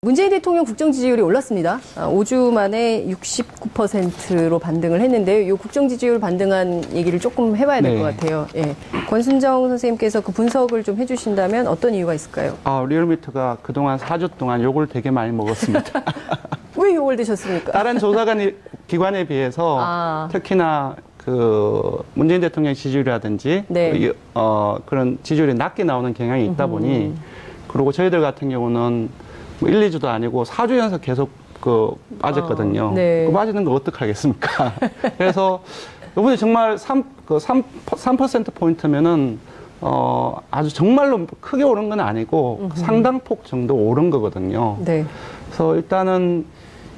문재인 대통령 국정 지지율이 올랐습니다. 5주 만에 69%로 반등을 했는데요. 이 국정 지지율 반등한 얘기를 조금 해봐야 될 것 같아요. 예. 권순정 선생님께서 그 분석을 좀 해주신다면 어떤 이유가 있을까요? 리얼미터가 그동안 4주 동안 욕을 되게 많이 먹었습니다. 왜 욕을 드셨습니까? 다른 기관에 비해서 특히나 그 문재인 대통령 지지율이라든지 그런 지지율이 낮게 나오는 경향이 있다 보니 그리고 저희들 같은 경우는 1, 2주도 아니고 4주 연속 계속 빠졌거든요. 빠지는 거 어떡하겠습니까? 그래서 이번에 정말 3%포인트면은 아주 정말로 크게 오른 건 아니고 상당폭 정도 오른 거거든요. 그래서 일단은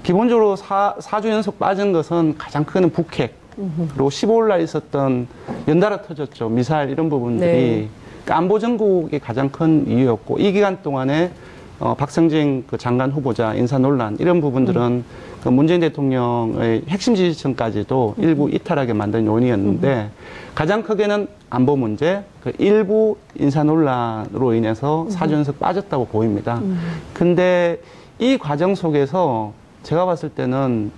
기본적으로 4주 연속 빠진 것은 가장 큰 북핵 그리고 15일 날 있었던 연달아 터졌죠. 미사일 이런 부분들이 그러니까 안보 정국이 가장 큰 이유였고 이 기간 동안에 박성진 그 장관 후보자 인사 논란 이런 부분들은 그 문재인 대통령의 핵심 지지층까지도 일부 이탈하게 만든 요인이었는데 가장 크게는 안보 문제, 그 일부 인사 논란으로 인해서 4주 연속 빠졌다고 보입니다. 근데 이 과정 속에서 제가 봤을 때는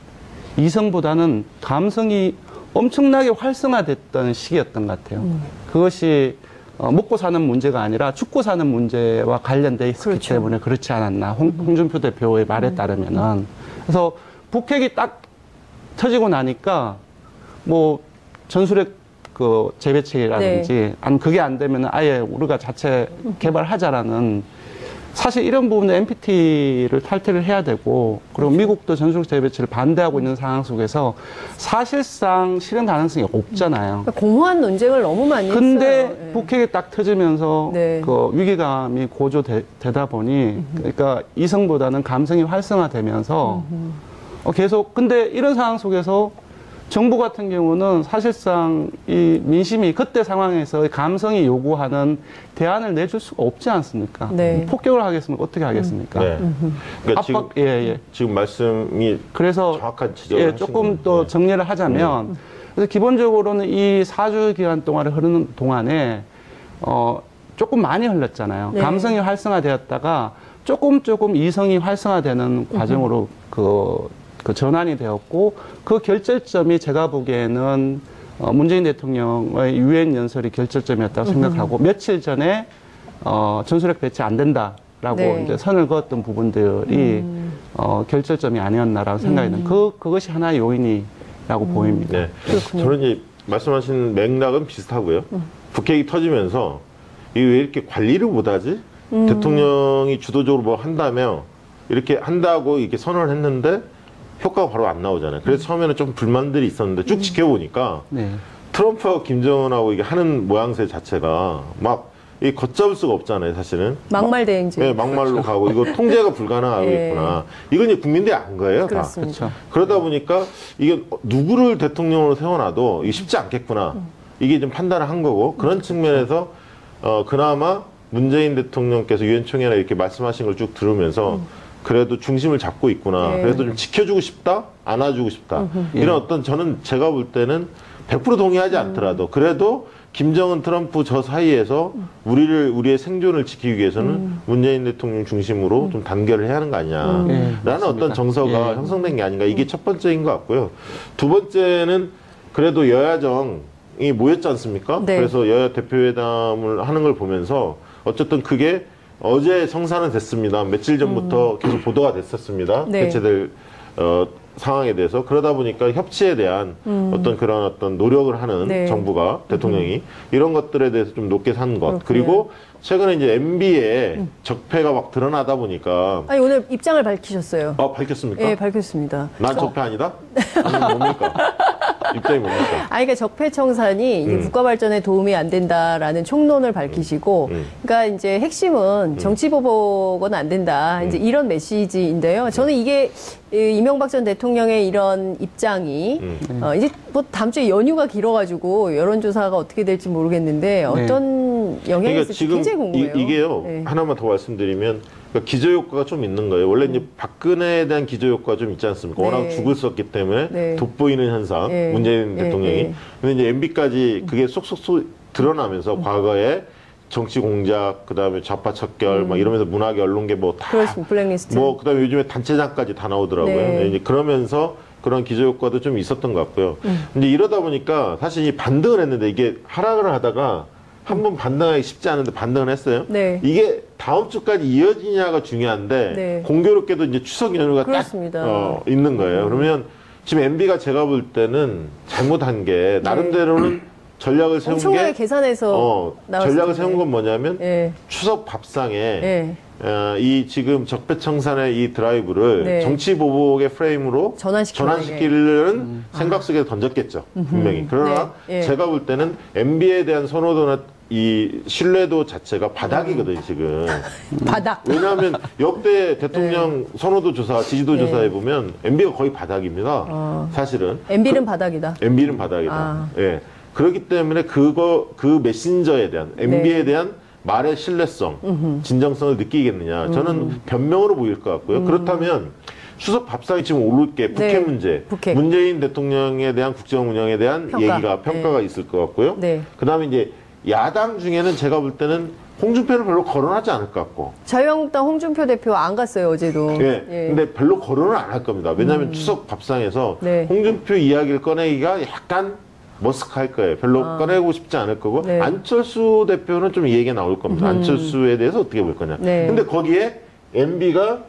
이성보다는 감성이 엄청나게 활성화됐던 시기였던 것 같아요. 그것이 먹고 사는 문제가 아니라 죽고 사는 문제와 관련돼 있기 때문에 그렇지 않았나. 홍준표 대표의 말에 따르면은. 그래서 북핵이 딱 터지고 나니까 뭐 전술핵 그 재배치라든지 아니면 그게 안 되면 아예 우리가 자체 개발하자라는 사실 이런 부분에 NPT를 탈퇴를 해야 되고 그리고 미국도 전술핵 재배치를 반대하고 있는 상황 속에서 사실상 실현 가능성이 없잖아요. 그러니까 공허한 논쟁을 너무 많이 했어요. 근데 북핵이 딱 터지면서 그 위기감이 고조되다 보니 그러니까 이성보다는 감성이 활성화되면서 계속 근데 이런 상황 속에서 정부 같은 경우는 사실상 이 민심이 그때 상황에서 감성이 요구하는 대안을 내줄 수가 없지 않습니까? 폭격을 하겠습니까? 어떻게 하겠습니까? 그러니까 지금 말씀이 그래서 정확한 지적을 조금 더 정리를 하자면 그래서 기본적으로는 이 4주 기간 동안에 흐르는 동안에 조금 많이 흘렀잖아요. 감성이 활성화되었다가 조금 이성이 활성화되는 과정으로 그 전환이 되었고 그 결절점이 제가 보기에는 문재인 대통령의 유엔 연설이 결절점이었다고 생각하고 며칠 전에 전술핵 배치 안 된다라고 이제 선을 그었던 부분들이 결절점이 아니었나라고 생각이 듭니다. 그것이 하나의 요인이라고 보입니다. 저는 이제 말씀하신 맥락은 비슷하고요. 북핵이 터지면서 이게 왜 이렇게 관리를 못하지? 대통령이 주도적으로 뭐 한다며 이렇게 한다고 이렇게 선언을 했는데 효과가 바로 안 나오잖아요. 그래서 처음에는 좀 불만들이 있었는데 쭉 지켜보니까 트럼프하고 김정은하고 이게 하는 모양새 자체가 막 이 걷잡을 수가 없잖아요, 사실은. 막말 대행진. 네, 막말로 가고 이거 통제가 불가능하겠구나. 이건 이제 국민들이 안 거예요, 다. 그렇죠. 그러다 보니까 이게 누구를 대통령으로 세워놔도 이게 쉽지 않겠구나. 이게 좀 판단을 한 거고 그런 측면에서 그나마 문재인 대통령께서 유엔 총회나 이렇게 말씀하신 걸 쭉 들으면서 그래도 중심을 잡고 있구나. 그래도 좀 지켜주고 싶다, 안아주고 싶다. 이런 어떤 저는 제가 볼 때는 100% 동의하지 않더라도 그래도 김정은, 트럼프 저 사이에서 우리의 생존을 지키기 위해서는 문재인 대통령 중심으로 좀 단결을 해야 하는 거 아니냐라는 어떤 정서가 형성된 게 아닌가. 이게 첫 번째인 것 같고요. 두 번째는 그래도 여야정이 모였지 않습니까? 그래서 여야 대표회담을 하는 걸 보면서 어쨌든 그게 어제 성사는 됐습니다. 며칠 전부터 계속 보도가 됐었습니다. 개최될 상황에 대해서. 그러다 보니까 협치에 대한 어떤 그런 어떤 노력을 하는 정부가, 대통령이 이런 것들에 대해서 좀 높게 산 것. 그리고 최근에 이제 MB에 적폐가 막 드러나다 보니까. 아니, 오늘 입장을 밝히셨어요. 밝혔습니까? 네, 밝혔습니다. 난 적폐 아니다? 아니, 뭡니까? 입장이 뭡니까? 그러니까 적폐청산이 이제 국가 발전에 도움이 안 된다라는 총론을 밝히시고, 그러니까 이제 핵심은 정치보복은 안 된다. 이제 이런 메시지인데요. 저는 이게 이명박 전 대통령의 이런 입장이 이제 뭐 다음 주에 연휴가 길어가지고 여론조사가 어떻게 될지 모르겠는데 어떤 영향이 있을지 굉장히 궁금해요. 이게요. 하나만 더 말씀드리면 그러니까 기저효과가 좀 있는 거예요. 원래 이제 박근혜에 대한 기저효과가 좀 있지 않습니까? 워낙 죽을 썼기 때문에 돋보이는 현상, 문재인 대통령이. 근데 이제 MB까지 그게 쏙쏙 드러나면서 과거에 정치 공작, 그다음에 좌파 척결, 막 이러면서 문화계, 언론계 뭐 다. 그렇습니다. 블랙리스트. 뭐, 그다음에 요즘에 단체장까지 다 나오더라고요. 네. 이제 그러면서 그런 기저효과도 좀 있었던 것 같고요. 근데 이러다 보니까 사실 이 반등을 했는데 이게 하락을 하다가 한 번 반등하기 쉽지 않은데 반등을 했어요. 네. 이게 다음 주까지 이어지냐가 중요한데 네. 공교롭게도 이제 추석 연휴가 그렇습니다. 딱 있는 거예요. 그러면 지금 MB가 제가 볼 때는 잘못한 게 나름대로는 전략을 세운 엄청나게 게 계산해서 전략을 세운 건 뭐냐면 네. 추석 밥상에 네. 이 지금 적폐청산의 이 드라이브를 네. 정치 보복의 프레임으로 전환시키는 생각 속에 던졌겠죠. 분명히. 그러나 네. 예. 제가 볼 때는 MB에 대한 선호도나 이 신뢰도 자체가 바닥이거든요, 지금. 바닥. 왜냐하면 역대 대통령 선호도 조사, 지지도 네. 조사해 보면 MB가 거의 바닥입니다. 사실은. MB는 바닥이다. MB는 바닥이다. 예. 그렇기 때문에 그 메신저에 대한, MB에 네. 대한 말의 신뢰성, 진정성을 느끼겠느냐. 저는 변명으로 보일 것 같고요. 그렇다면 추석 밥상이 지금 오를 게 북핵 네. 문제, 북핵. 문재인 대통령에 대한 국정 운영에 대한 평가가 네. 있을 것 같고요. 네. 그다음에 이제 야당 중에는 제가 볼 때는 홍준표를 별로 거론하지 않을 것 같고. 자유한국당 홍준표 대표 안 갔어요, 어제도. 예. 예. 근데 별로 거론을 안 할 겁니다. 왜냐하면 추석 밥상에서 네. 홍준표 이야기를 꺼내기가 약간 머쓱할 거예요. 별로 꺼내고 싶지 않을 거고. 네. 안철수 대표는 좀 이 얘기가 나올 겁니다. 안철수에 대해서 어떻게 볼 거냐. 네. 근데 거기에 MB가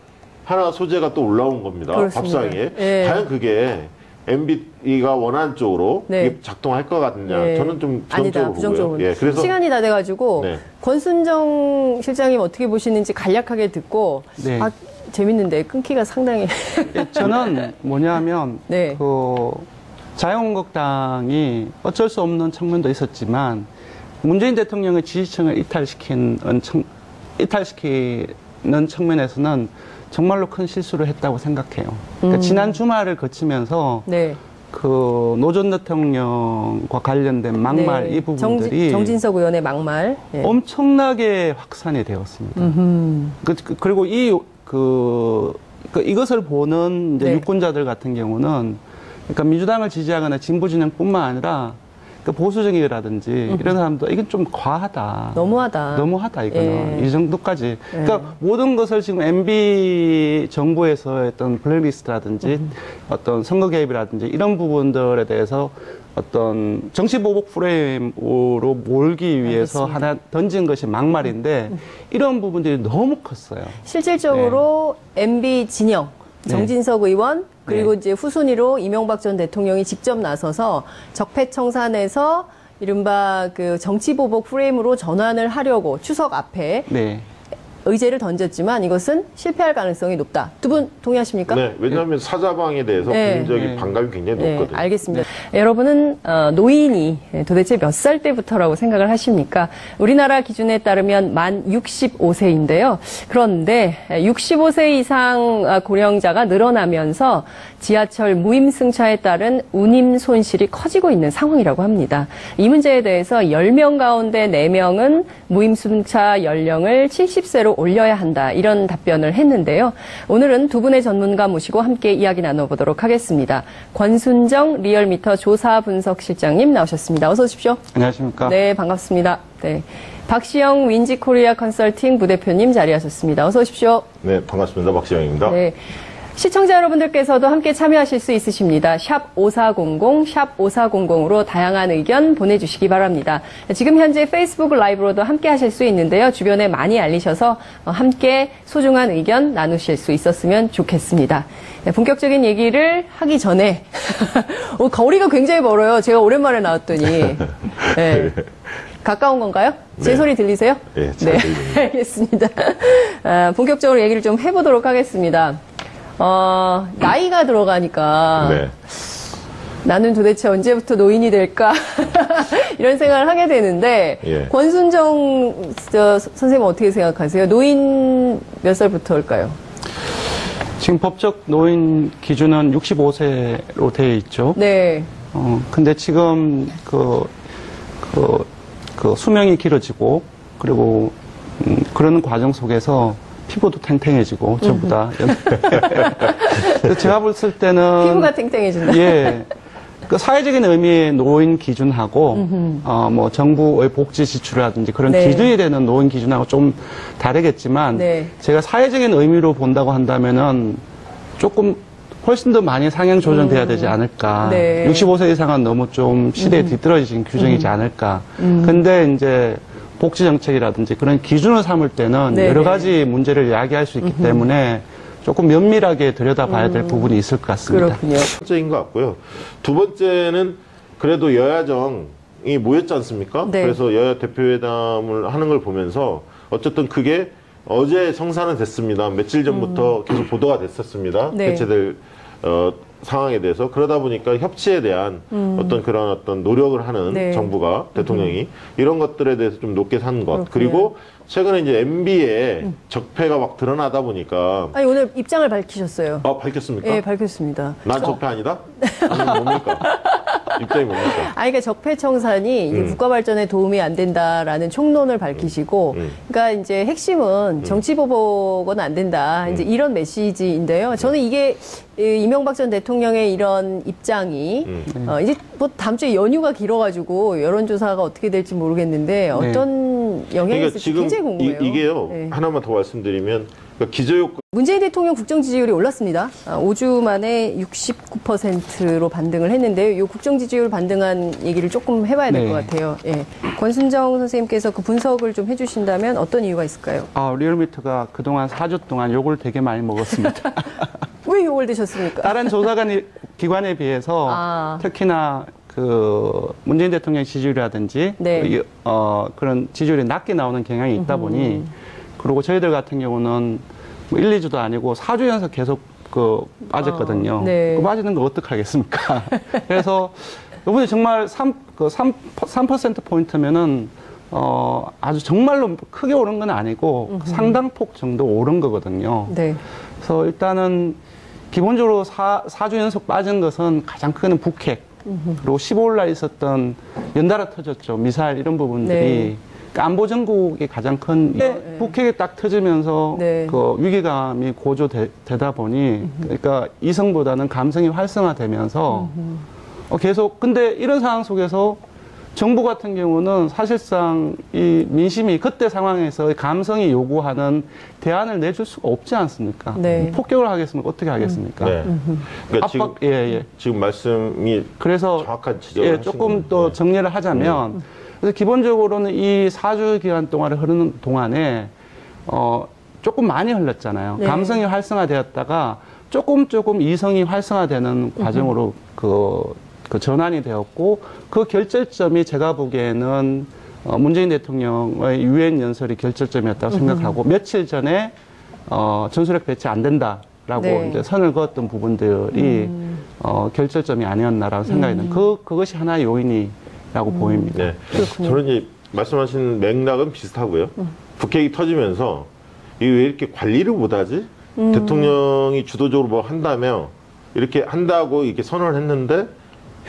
하나 소재가 또 올라온 겁니다. 그렇습니다. 밥상에. 예. 과연 그게 MB가 원하는 쪽으로 네. 이게 작동할 것 같느냐. 예. 저는 좀 아니다, 부정적으로 부정적으로. 보고요. 예. 그래서 시간이 다 돼가지고 네. 권순정 실장님 어떻게 보시는지 간략하게 듣고 네. 재밌는데 끊기가 상당히 예, 저는 뭐냐면 네. 그 자유한국당이 어쩔 수 없는 측면도 있었지만 문재인 대통령의 지지층을 이탈시키는 측면에서는 정말로 큰 실수를 했다고 생각해요. 그러니까 지난 주말을 거치면서 네. 그 노 전 대통령과 관련된 막말 네. 이 부분들이 정진석 의원의 막말 예. 엄청나게 확산이 되었습니다. 그리고 이것을 보는 이제 네. 유권자들 같은 경우는 그러니까 민주당을 지지하거나 진보 진영뿐만 아니라 그 보수정이라든지 이런 사람도 이건 좀 과하다. 너무하다 이거는. 예. 이 정도까지. 그러니까 모든 것을 지금 MB 정부에서 어떤 블랙리스트라든지 어떤 선거 개입이라든지 이런 부분들에 대해서 어떤 정치 보복 프레임으로 몰기 위해서 알겠습니다. 하나 던진 것이 막말인데 이런 부분들이 너무 컸어요. 실질적으로 MB 진영 정진석 의원 그리고 이제 후순위로 이명박 전 대통령이 직접 나서서 적폐청산에서 이른바 그 정치보복 프레임으로 전환을 하려고 추석 앞에 의제를 던졌지만 이것은 실패할 가능성이 높다. 두 분 동의하십니까? 네, 왜냐하면 사자방에 대해서 국민적인 반감이 굉장히 높거든요. 알겠습니다. 여러분은 노인이 도대체 몇 살 때부터라고 생각을 하십니까? 우리나라 기준에 따르면 만 65세인데요. 그런데 65세 이상 고령자가 늘어나면서 지하철 무임승차에 따른 운임 손실이 커지고 있는 상황이라고 합니다. 이 문제에 대해서 10명 가운데 4명은 무임승차 연령을 70세로 올려야 한다. 이런 답변을 했는데요. 오늘은 두 분의 전문가 모시고 함께 이야기 나눠보도록 하겠습니다. 권순정 리얼미터 조사 분석 실장님 나오셨습니다. 어서 오십시오. 안녕하십니까. 네, 반갑습니다. 네. 박시영 윈지코리아 컨설팅 부대표님 자리하셨습니다. 어서 오십시오. 네, 반갑습니다. 박시영입니다. 네. 시청자 여러분들께서도 함께 참여하실 수 있으십니다. 샵 5400, 샵 5400으로 다양한 의견 보내주시기 바랍니다. 지금 현재 페이스북 라이브로도 함께 하실 수 있는데요. 주변에 많이 알리셔서 함께 소중한 의견 나누실 수 있었으면 좋겠습니다. 네, 본격적인 얘기를 하기 전에 거리가 굉장히 멀어요. 제가 오랜만에 나왔더니. 네. 가까운 건가요? 제 소리 들리세요? 네, 잘 들립니다. 알겠습니다. 본격적으로 얘기를 좀 해보도록 하겠습니다. 나이가 들어가니까 나는 도대체 언제부터 노인이 될까 이런 생각을 하게 되는데 권순정 선생님 어떻게 생각하세요? 노인 몇 살부터일까요? 지금 법적 노인 기준은 65세로 되어 있죠. 네. 근데 지금 그 수명이 길어지고 그리고 그러는 과정 속에서 피부도 탱탱해지고 저보다 제가 봤을 때는 피부가 탱탱해진다. 예. 그 사회적인 의미의 노인 기준하고 뭐 정부의 복지 지출이라든지 그런 네. 기준이 되는 노인 기준하고 좀 다르겠지만 네. 제가 사회적인 의미로 본다고 한다면은 조금 훨씬 더 많이 상향 조정돼야 되지 않을까. 네. 65세 이상은 너무 좀 시대에 뒤떨어진 규정이지 않을까. 근데 이제 복지 정책이라든지 그런 기준을 삼을 때는 네. 여러 가지 문제를 이야기할 수 있기 때문에 조금 면밀하게 들여다봐야 될 부분이 있을 것 같습니다. 그렇군요. 첫 번째인 것 같고요. 두 번째는 그래도 여야정이 모였지 않습니까? 네. 그래서 여야 대표회담을 하는 걸 보면서 어쨌든 그게 어제 성사는 됐습니다. 며칠 전부터 계속 보도가 됐었습니다. 네. 개최될 상황에 대해서. 그러다 보니까 협치에 대한 어떤 그런 어떤 노력을 하는 네. 정부가, 대통령이 이런 것들에 대해서 좀 높게 산 것. 그렇군요. 그리고 최근에 이제 MB의 적폐가 막 드러나다 보니까 아니, 오늘 입장을 밝히셨어요. 밝혔습니까? 예, 밝혔습니다. 난 적폐 아니다? 아니면 뭡니까? 입장이 뭡니까? 아니, 그러니까 적폐청산이 이제 국가 발전에 도움이 안 된다라는 총론을 밝히시고, 그러니까 이제 핵심은 정치 보복은 안 된다. 이제 이런 메시지인데요. 저는 이게 이명박 전 대통령의 이런 입장이 이제 뭐 다음 주에 연휴가 길어가지고 여론조사가 어떻게 될지 모르겠는데 어떤 영향이 있을지 굉장히 궁금해요. 이게요. 네. 하나만 더 말씀드리면 그러니까 기저효과 문재인 대통령 국정 지지율이 올랐습니다. 5주 만에 69%로 반등을 했는데요. 이 국정 지지율 반등한 얘기를 조금 해봐야 될 것 네. 같아요. 예. 권순정 선생님께서 그 분석을 좀 해주신다면 어떤 이유가 있을까요? 리얼미터가 그동안 4주 동안 욕을 되게 많이 먹었습니다. 왜 욕을 드셨습니까? 다른 기관에 비해서 특히나 그 문재인 대통령 지지율이라든지 네. 그런 지지율이 낮게 나오는 경향이 있다 보니 그리고 저희들 같은 경우는 뭐 1, 2주도 아니고 4주 연속 계속 빠졌거든요. 네. 그 빠지는 거 어떡하겠습니까? 그래서 이번에 정말 3%포인트면은 아주 정말로 크게 오른 건 아니고 상당폭 정도 오른 거거든요. 네. 그래서 일단은 기본적으로 4주 연속 빠진 것은 가장 큰 북핵, 그리고 15일 날 있었던 연달아 터졌죠. 미사일 이런 부분들이. 네. 그러니까 안보 전국이 가장 큰 북핵이 딱 터지면서 네. 그 위기감이 고조되다 보니 그러니까 이성보다는 감성이 활성화되면서 계속 근데 이런 상황 속에서 정부 같은 경우는 사실상 이 민심이 그때 상황에서 감성이 요구하는 대안을 내줄 수가 없지 않습니까? 네. 폭격을 하겠습니까? 어떻게 하겠습니까? 네. 그러니까 압박, 지금 말씀이 그래서 정확한 지적을 조금 더 정리를 하자면 그래서 기본적으로는 이 4주 기간 동안에 흐르는 동안에 조금 많이 흘렀잖아요. 네. 감성이 활성화되었다가 조금 이성이 활성화되는 과정으로 그 전환이 되었고 그 결절점이 제가 보기에는 문재인 대통령의 유엔 연설이 결절점이었다고 생각하고 며칠 전에 전술핵 배치 안 된다라고 네. 이제 선을 그었던 부분들이 결절점이 아니었나라고 생각이 듭니다. 그것이 하나의 요인이라고 보입니다. 네. 저는 이제 말씀하신 맥락은 비슷하고요. 북핵이 터지면서 이게 왜 이렇게 관리를 못하지? 대통령이 주도적으로 뭐 한다며 이렇게 한다고 이렇게 선언을 했는데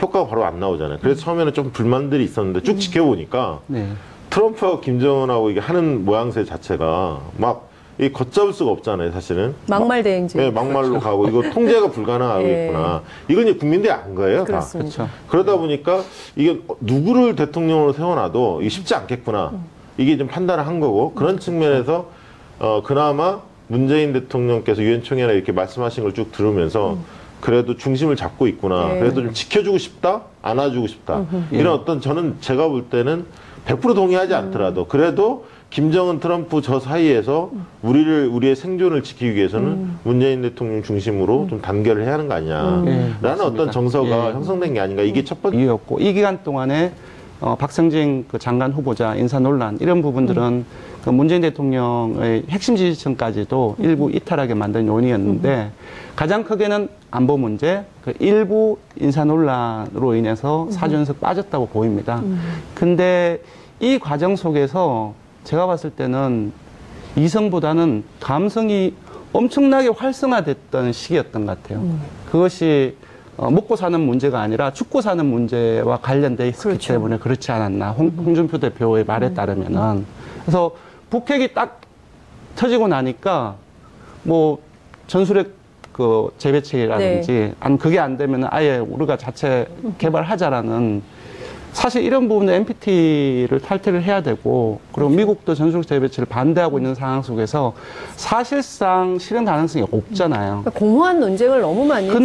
효과가 바로 안 나오잖아요. 그래서 처음에는 좀 불만들이 있었는데 쭉 지켜보니까 네. 트럼프하고 김정은하고 이게 하는 모양새 자체가 막 이 걷잡을 수가 없잖아요, 사실은. 막말 대행진. 네, 막말로 가고 이거 통제가 불가능하겠구나. 이건 이제 국민들이 안 거예요, 그렇습니다. 다. 그러다 보니까 이게 누구를 대통령으로 세워놔도 이게 쉽지 않겠구나. 이게 좀 판단을 한 거고 그런 측면에서 그나마 문재인 대통령께서 유엔 총회나 이렇게 말씀하신 걸 쭉 들으면서 그래도 중심을 잡고 있구나. 네. 그래도 좀 지켜주고 싶다, 안아주고 싶다. 이런 어떤 저는 제가 볼 때는 100% 동의하지 않더라도 그래도 김정은, 트럼프 저 사이에서 우리의 생존을 지키기 위해서는 문재인 대통령 중심으로 좀 단결을 해야 하는 거 아니냐라는 어떤 정서가 형성된 게 아닌가. 이게 첫 번째 이유였고 이 기간 동안에 박성진 그 장관 후보자 인사 논란 이런 부분들은 그 문재인 대통령의 핵심 지지층까지도 일부 이탈하게 만든 요인이었는데 가장 크게는 안보 문제, 그 일부 인사 논란으로 인해서 4주 연속 빠졌다고 보입니다. 근데 이 과정 속에서 제가 봤을 때는 이성보다는 감성이 엄청나게 활성화됐던 시기였던 것 같아요. 그것이 먹고 사는 문제가 아니라 죽고 사는 문제와 관련돼 있기 그렇죠. 때문에 그렇지 않았나. 홍준표 대표의 말에 따르면은. 그래서 북핵이 딱 터지고 나니까 뭐 전술핵 그 재배치라든지 아니면 그게 안 되면 아예 우리가 자체 개발하자라는 사실 이런 부분에 NPT를 탈퇴를 해야 되고 그리고 미국도 전술 재배치를 반대하고 있는 상황 속에서 사실상 실현 가능성이 없잖아요. 공허한 논쟁을 너무 많이 했어요.